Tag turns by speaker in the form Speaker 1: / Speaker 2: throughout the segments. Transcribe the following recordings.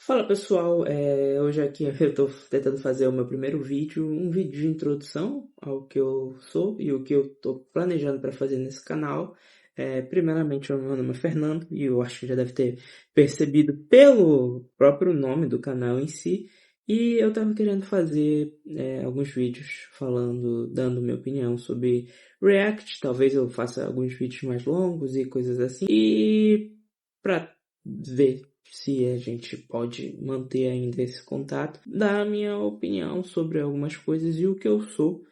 Speaker 1: Fala pessoal, hoje aqui eu estou tentando fazer o meu primeiro vídeo, um vídeo de introdução ao que eu sou e o que eu estou planejando para fazer nesse canal. Primeiramente, o meu nome é Fernando e eu acho que já deve ter percebido pelo próprio nome do canal em si. E eu estava querendo fazer alguns vídeos falando, dando minha opinião sobre React. Talvez eu faça alguns vídeos mais longos e coisas assim. E para ver se a gente pode manter ainda esse contato, dar a minha opinião sobre algumas coisas e o que eu sou,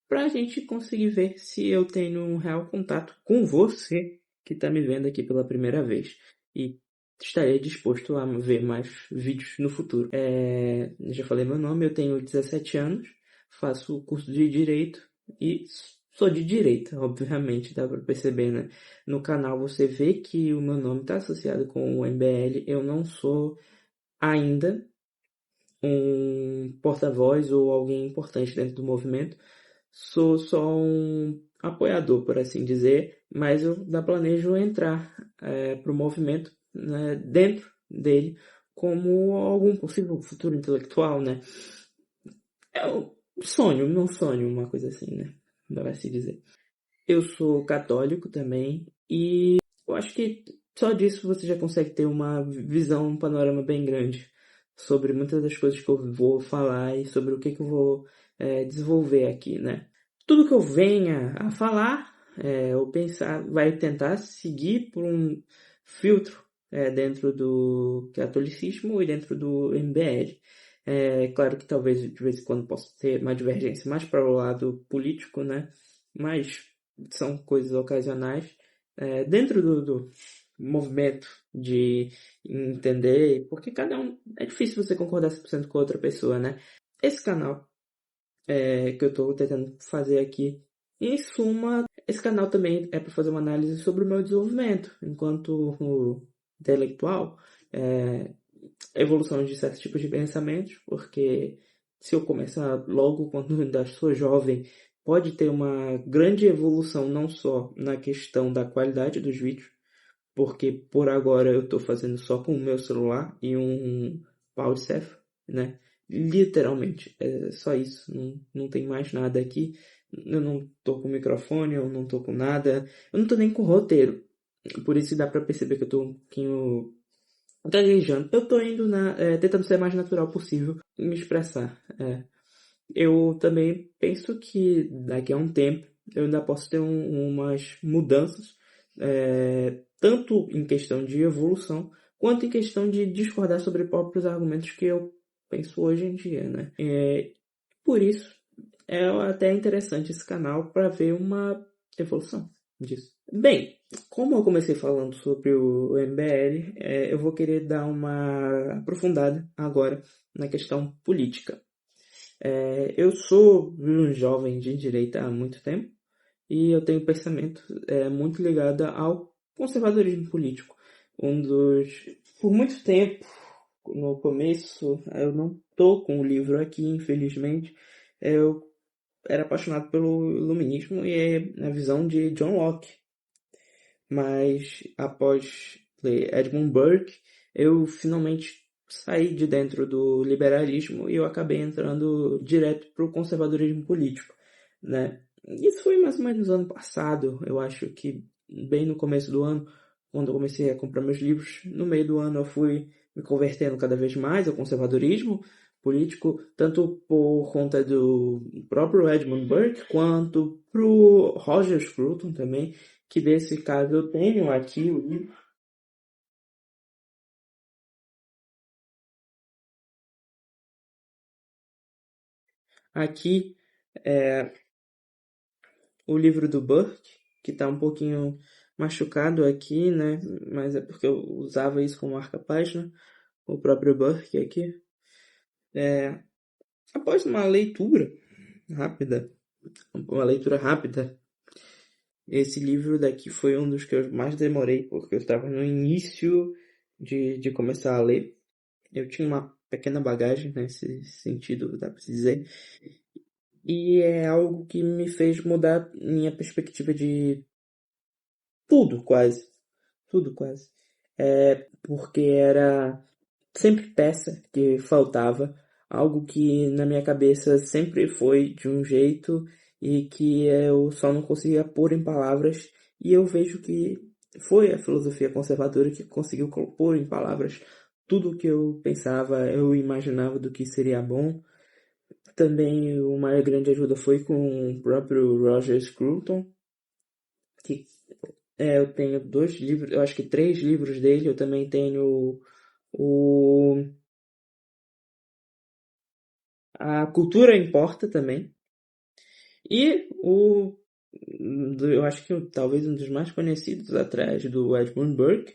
Speaker 1: para a gente conseguir ver se eu tenho um real contato com você que está me vendo aqui pela primeira vez. E estarei disposto a ver mais vídeos no futuro. Já falei meu nome, eu tenho 17 anos, faço o curso de Direito e sou de direita, obviamente, dá para perceber, né? No canal você vê que o meu nome está associado com o MBL, eu não sou ainda um porta-voz ou alguém importante dentro do movimento. Sou só um apoiador, por assim dizer, mas eu ainda planejo entrar para o movimento, né, dentro dele como algum possível futuro intelectual, né? É um sonho, meu sonho, uma coisa assim, né? Vai se dizer. Eu sou católico também e eu acho que só disso você já consegue ter uma visão, um panorama bem grande sobre muitas das coisas que eu vou falar e sobre o que eu vou desenvolver aqui, né? Tudo que eu venha a falar ou pensar vai tentar seguir por um filtro dentro do catolicismo e dentro do MBL. Claro que talvez de vez em quando possa ter uma divergência mais para o lado político, né? Mas são coisas ocasionais. Dentro do movimento de entender, porque cada um. É difícil você concordar 100% com outra pessoa, né? Esse canal que eu estou tentando fazer aqui, em suma, esse canal também é para fazer uma análise sobre o meu desenvolvimento enquanto intelectual, evolução de certos tipos de pensamentos, porque se eu começar logo quando ainda sou jovem, pode ter uma grande evolução não só na questão da qualidade dos vídeos, porque por agora eu estou fazendo só com o meu celular e um pau de cef, né? Literalmente, é só isso, não tem mais nada aqui. Eu não tô com microfone, eu não tô com nada, eu não tô nem com roteiro. Por isso dá pra perceber que eu tô um pouquinho gaguejando. Eu tô indo tentando ser o mais natural possível e me expressar. Eu também penso que daqui a um tempo eu ainda posso ter umas mudanças, tanto em questão de evolução, quanto em questão de discordar sobre próprios argumentos que eu penso hoje em dia, né? Por isso, é até interessante esse canal para ver uma evolução disso. Bem, como eu comecei falando sobre o MBL, eu vou querer dar uma aprofundada agora na questão política. Eu sou um jovem de direita há muito tempo e eu tenho um pensamento muito ligado ao conservadorismo político. Por muito tempo, no começo, eu não tô com o livro aqui, infelizmente, eu era apaixonado pelo iluminismo e a visão de John Locke. Mas após ler Edmund Burke, eu finalmente saí de dentro do liberalismo e eu acabei entrando direto para o conservadorismo político, né? Isso foi mais ou menos no ano passado, eu acho que bem no começo do ano, quando eu comecei a comprar meus livros. No meio do ano eu fui me convertendo cada vez mais ao conservadorismo político, tanto por conta do próprio Edmund Burke, quanto pro Roger Scruton também, que desse caso eu tenho aqui o livro. Aqui é o livro do Burke, que está um pouquinho machucado aqui, né? Mas é porque eu usava isso como marca-página, o próprio Burke aqui. Após uma leitura rápida, esse livro daqui foi um dos que eu mais demorei, porque eu estava no início de começar a ler. Eu tinha uma pequena bagagem nesse sentido, dá para se dizer. E é algo que me fez mudar minha perspectiva de tudo, quase. Tudo, quase. Porque era sempre peça que faltava, algo que na minha cabeça sempre foi de um jeito e que eu só não conseguia pôr em palavras, e eu vejo que foi a filosofia conservadora que conseguiu pôr em palavras tudo o que eu pensava, eu imaginava do que seria bom. Também uma grande ajuda foi com o próprio Roger Scruton, que eu tenho 2 livros, eu acho que 3 livros dele. Eu também tenho o A Cultura Importa também. E eu acho que talvez um dos mais conhecidos atrás do Edmund Burke,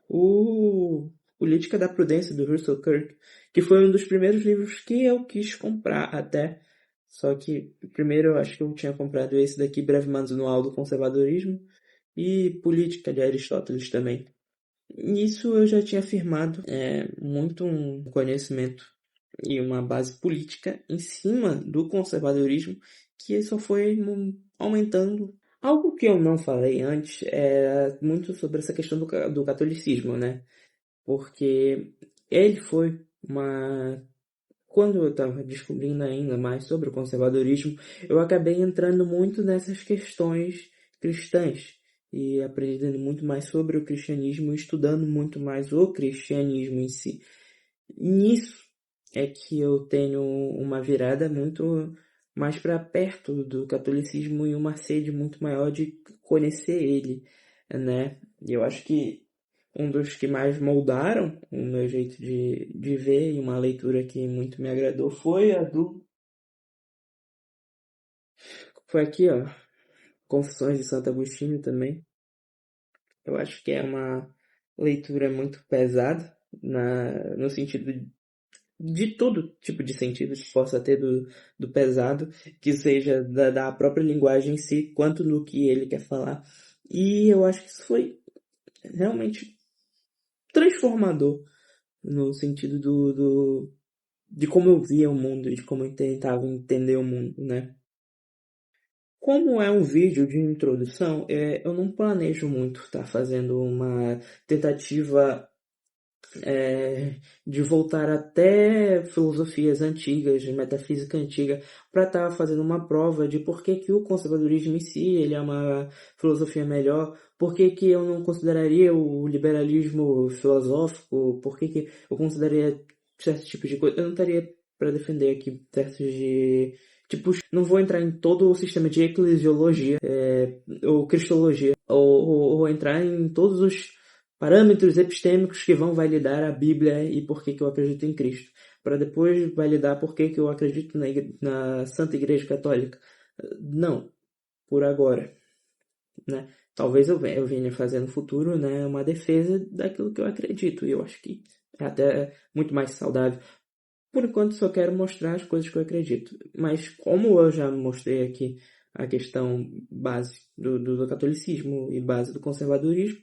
Speaker 1: o Política da Prudência do Russell Kirk, que foi um dos primeiros livros que eu quis comprar até. Só que primeiro eu acho que eu tinha comprado esse daqui, Breve Manual do Conservadorismo, e Política de Aristóteles também. Nisso eu já tinha firmado muito um conhecimento e uma base política em cima do conservadorismo, que só foi aumentando. Algo que eu não falei antes é muito sobre essa questão do catolicismo, né? Porque ele foi uma... Quando eu estava descobrindo ainda mais sobre o conservadorismo, eu acabei entrando muito nessas questões cristãs e aprendendo muito mais sobre o cristianismo, estudando muito mais o cristianismo em si. Nisso é que eu tenho uma virada muito mais para perto do catolicismo e uma sede muito maior de conhecer ele, né? E eu acho que um dos que mais moldaram o meu jeito de ver, e uma leitura que muito me agradou, foi a do... Foi aqui, ó, Confissões de Santo Agostinho também. Eu acho que é uma leitura muito pesada, no sentido de todo tipo de sentido que possa ter do pesado, que seja da própria linguagem em si, quanto no que ele quer falar. E eu acho que isso foi realmente transformador no sentido de como eu via o mundo, de como eu tentava entender o mundo, né? Como é um vídeo de introdução, eu não planejo muito estar fazendo uma tentativa de voltar até filosofias antigas, de metafísica antiga, para estar fazendo uma prova de por que que o conservadorismo em si ele é uma filosofia melhor, por que que eu não consideraria o liberalismo filosófico, por que que eu consideraria certos tipos de coisa. Eu não estaria para defender aqui certos de... Tipo, não vou entrar em todo o sistema de eclesiologia, ou cristologia, ou entrar em todos os parâmetros epistêmicos que vão validar a Bíblia e por que que eu acredito em Cristo, para depois validar por que que eu acredito na Santa Igreja Católica. Não, por agora, né? Talvez eu venha fazer no futuro, né, uma defesa daquilo que eu acredito, e eu acho que é até muito mais saudável. Por enquanto só quero mostrar as coisas que eu acredito, mas como eu já mostrei aqui a questão base do catolicismo e base do conservadorismo,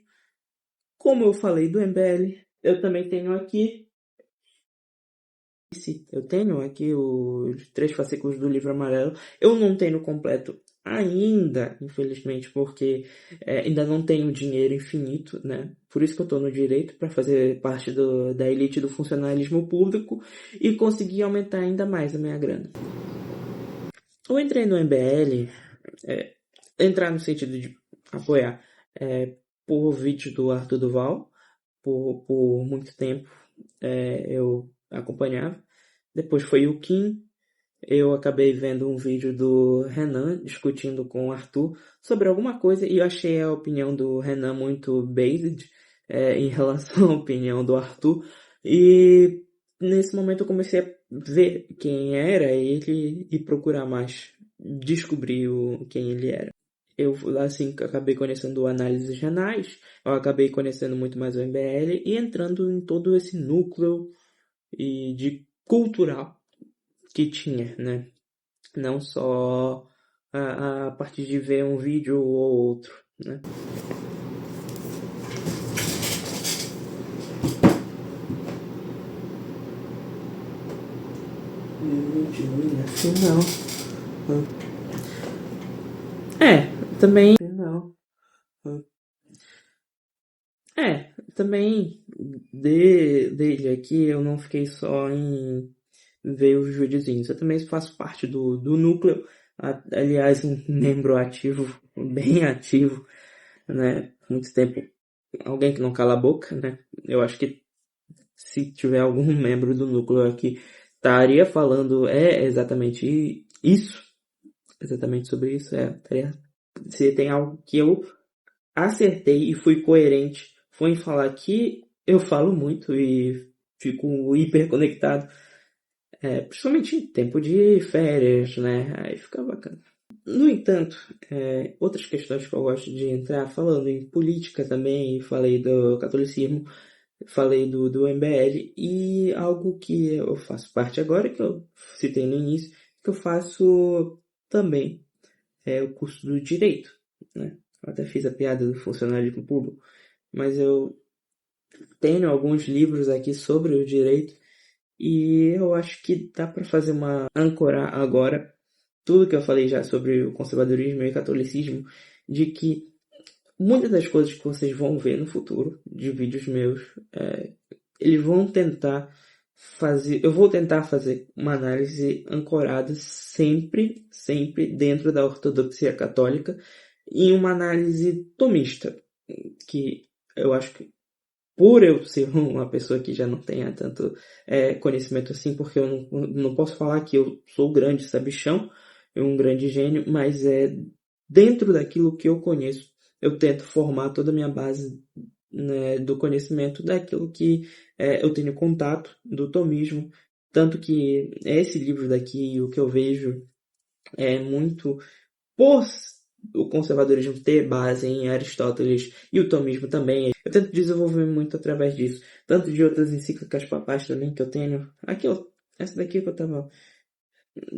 Speaker 1: como eu falei do MBL, eu também tenho aqui, eu tenho aqui os 3 fascículos do livro amarelo. Eu não tenho completo ainda, infelizmente, porque ainda não tenho dinheiro infinito, né? Por isso que eu estou no direito, para fazer parte da elite do funcionalismo público e conseguir aumentar ainda mais a minha grana. Eu entrei no MBL, entrar no sentido de apoiar, por vídeo do Arthur Duval, por muito tempo eu acompanhava. Depois foi o Kim. Eu acabei vendo um vídeo do Renan discutindo com o Arthur sobre alguma coisa e eu achei a opinião do Renan muito based em relação à opinião do Arthur. E nesse momento eu comecei a ver quem era ele e procurar mais, descobrir quem ele era. Eu, assim, acabei conhecendo análises renais, eu acabei conhecendo muito mais o MBL e entrando em todo esse núcleo de cultural que tinha, né? Não só a partir de ver um vídeo ou outro, né? Não. Também. Não. Também dele aqui, eu não fiquei só em ver os videozinhos. Eu também faço parte do núcleo, aliás, um membro ativo, bem ativo, né? Muito tempo, alguém que não cala a boca, né? Eu acho que se tiver algum membro do núcleo aqui, estaria falando exatamente isso, exatamente sobre isso, se tem algo que eu acertei e fui coerente, foi em falar que eu falo muito e fico hiper conectado, principalmente em tempo de férias, né? Aí fica bacana. No entanto, outras questões que eu gosto de entrar, falando em política também, falei do catolicismo, falei do MBL, e algo que eu faço parte agora, que eu citei no início, que eu faço também, é o curso do Direito, né? Eu até fiz a piada do funcionalismo público, mas eu tenho alguns livros aqui sobre o direito, e eu acho que dá para fazer ancorar agora tudo que eu falei já sobre o conservadorismo e o catolicismo, de que muitas das coisas que vocês vão ver no futuro, de vídeos meus, eles vão tentar fazer. Eu vou tentar fazer uma análise ancorada sempre, sempre dentro da ortodoxia católica e uma análise tomista, que eu acho que por eu ser uma pessoa que já não tenha tanto conhecimento assim, porque eu não posso falar que eu sou grande sabichão, um grande gênio, mas dentro daquilo que eu conheço, eu tento formar toda a minha base, né, do conhecimento daquilo que eu tenho contato, do tomismo, tanto que esse livro daqui, o que eu vejo é muito por o conservadorismo ter base em Aristóteles e o tomismo também. Eu tento desenvolver muito através disso. Tanto de outras encíclicas papais também que eu tenho. Aqui, ó, essa daqui que eu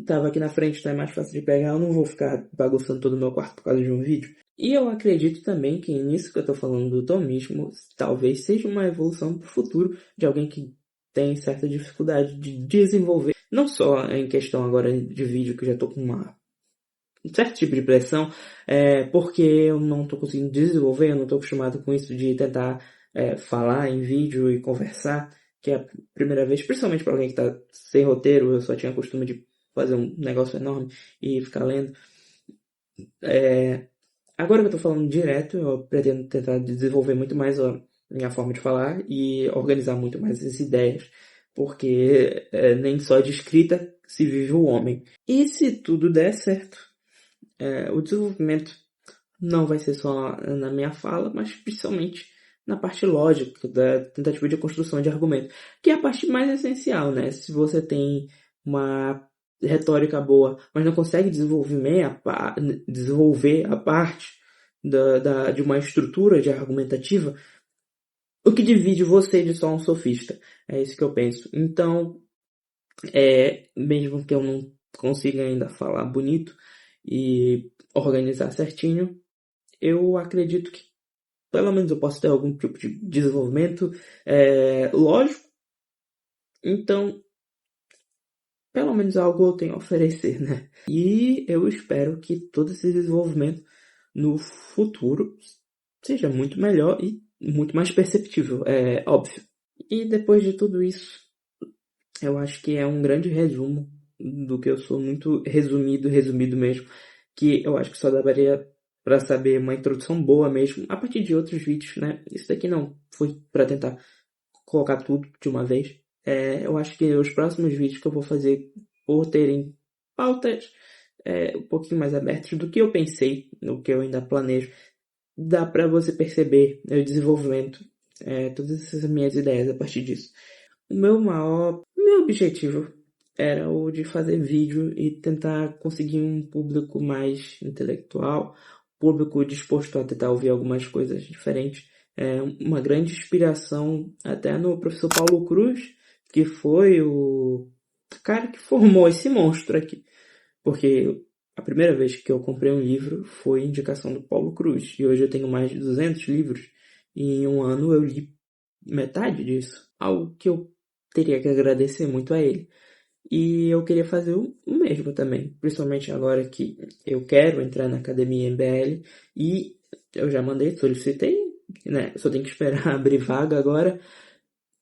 Speaker 1: tava aqui na frente, tá? É mais fácil de pegar. Eu não vou ficar bagunçando todo o meu quarto por causa de um vídeo. E eu acredito também que nisso que eu tô falando do tomismo, talvez seja uma evolução para o futuro de alguém que tem certa dificuldade de desenvolver. Não só em questão agora de vídeo, que eu já tô com um certo tipo de pressão, porque eu não estou conseguindo desenvolver, eu não estou acostumado com isso de tentar falar em vídeo e conversar, que é a primeira vez, principalmente para alguém que está sem roteiro, eu só tinha costume de fazer um negócio enorme e ficar lendo. Agora que eu estou falando direto, eu pretendo tentar desenvolver muito mais a minha forma de falar e organizar muito mais as ideias, porque nem só de escrita se vive o homem. E se tudo der certo, o desenvolvimento não vai ser só na minha fala, mas principalmente na parte lógica da tentativa de construção de argumento, que é a parte mais essencial, né? Se você tem uma retórica boa, mas não consegue desenvolver a parte de uma estrutura de argumentativa, o que divide você de só um sofista? É isso que eu penso. Então, mesmo que eu não consiga ainda falar bonito e organizar certinho, eu acredito que pelo menos eu posso ter algum tipo de desenvolvimento lógico. Então, pelo menos algo eu tenho a oferecer, né? E eu espero que todo esse desenvolvimento no futuro seja muito melhor e muito mais perceptível, é óbvio. E depois de tudo isso, eu acho que é um grande resumo do que eu sou, muito resumido mesmo, que eu acho que só daria para saber uma introdução boa mesmo, a partir de outros vídeos, né? Isso daqui não foi para tentar colocar tudo de uma vez. Eu acho que os próximos vídeos que eu vou fazer, por terem pautas um pouquinho mais abertas do que eu pensei, no que eu ainda planejo, dá para você perceber o desenvolvimento, todas essas minhas ideias a partir disso. O meu objetivo era o de fazer vídeo e tentar conseguir um público mais intelectual, público disposto a tentar ouvir algumas coisas diferentes. Uma grande inspiração até no professor Paulo Cruz, que foi o cara que formou esse monstro aqui. Porque a primeira vez que eu comprei um livro foi indicação do Paulo Cruz. E hoje eu tenho mais de 200 livros. E em um ano eu li metade disso. Algo que eu teria que agradecer muito a ele. E eu queria fazer o mesmo também. Principalmente agora que eu quero entrar na academia MBL. E eu já solicitei, né? Só tenho que esperar abrir vaga agora.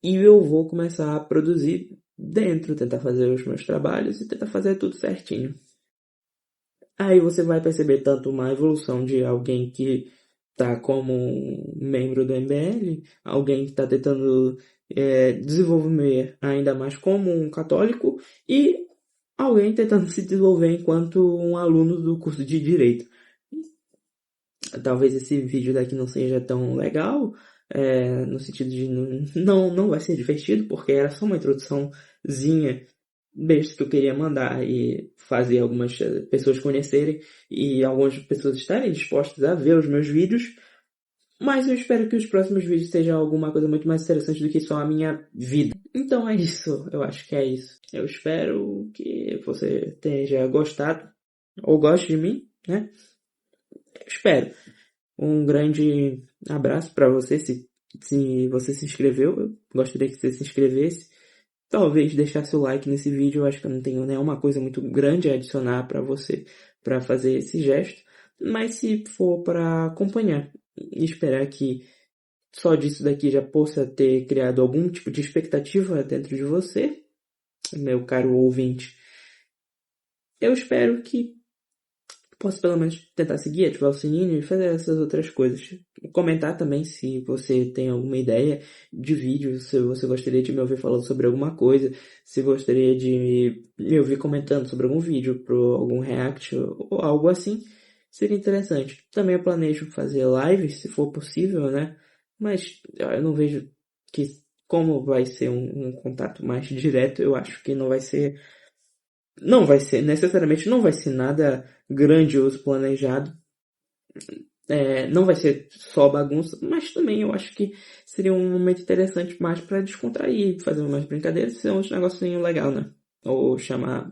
Speaker 1: e eu vou começar a produzir dentro, tentar fazer os meus trabalhos e tentar fazer tudo certinho. Aí você vai perceber tanto uma evolução de alguém que está como um membro do MBL, alguém que está tentando desenvolver ainda mais como um católico e alguém tentando se desenvolver enquanto um aluno do curso de Direito. Talvez esse vídeo daqui não seja tão legal, no sentido de não vai ser divertido, porque era só uma introduçãozinha besta que eu queria mandar e fazer algumas pessoas conhecerem e algumas pessoas estarem dispostas a ver os meus vídeos, mas eu espero que os próximos vídeos sejam alguma coisa muito mais interessante do que só a minha vida. Então é isso, eu acho que é isso. Eu espero que você tenha gostado ou goste de mim, né? Eu espero. Um grande abraço para você, se você se inscreveu. Eu gostaria que você se inscrevesse. Talvez deixasse o like nesse vídeo. Eu acho que eu não tenho nenhuma coisa muito grande a adicionar para você para fazer esse gesto. Mas se for para acompanhar e esperar que só disso daqui já possa ter criado algum tipo de expectativa dentro de você, meu caro ouvinte, eu espero que posso pelo menos tentar seguir, ativar o sininho e fazer essas outras coisas. Comentar também se você tem alguma ideia de vídeo, se você gostaria de me ouvir falando sobre alguma coisa, se gostaria de me ouvir comentando sobre algum vídeo, para algum react ou algo assim, seria interessante. Também eu planejo fazer lives, se for possível, né? Mas eu não vejo que, como vai ser um contato mais direto, eu acho que necessariamente não vai ser nada grandioso planejado. Não vai ser só bagunça, mas também eu acho que seria um momento interessante mais para descontrair, fazer umas brincadeiras, ser um negocinho legal, né? Ou chamar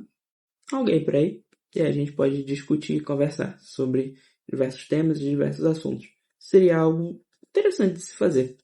Speaker 1: alguém para aí e a gente pode discutir e conversar sobre diversos temas e diversos assuntos. Seria algo interessante de se fazer.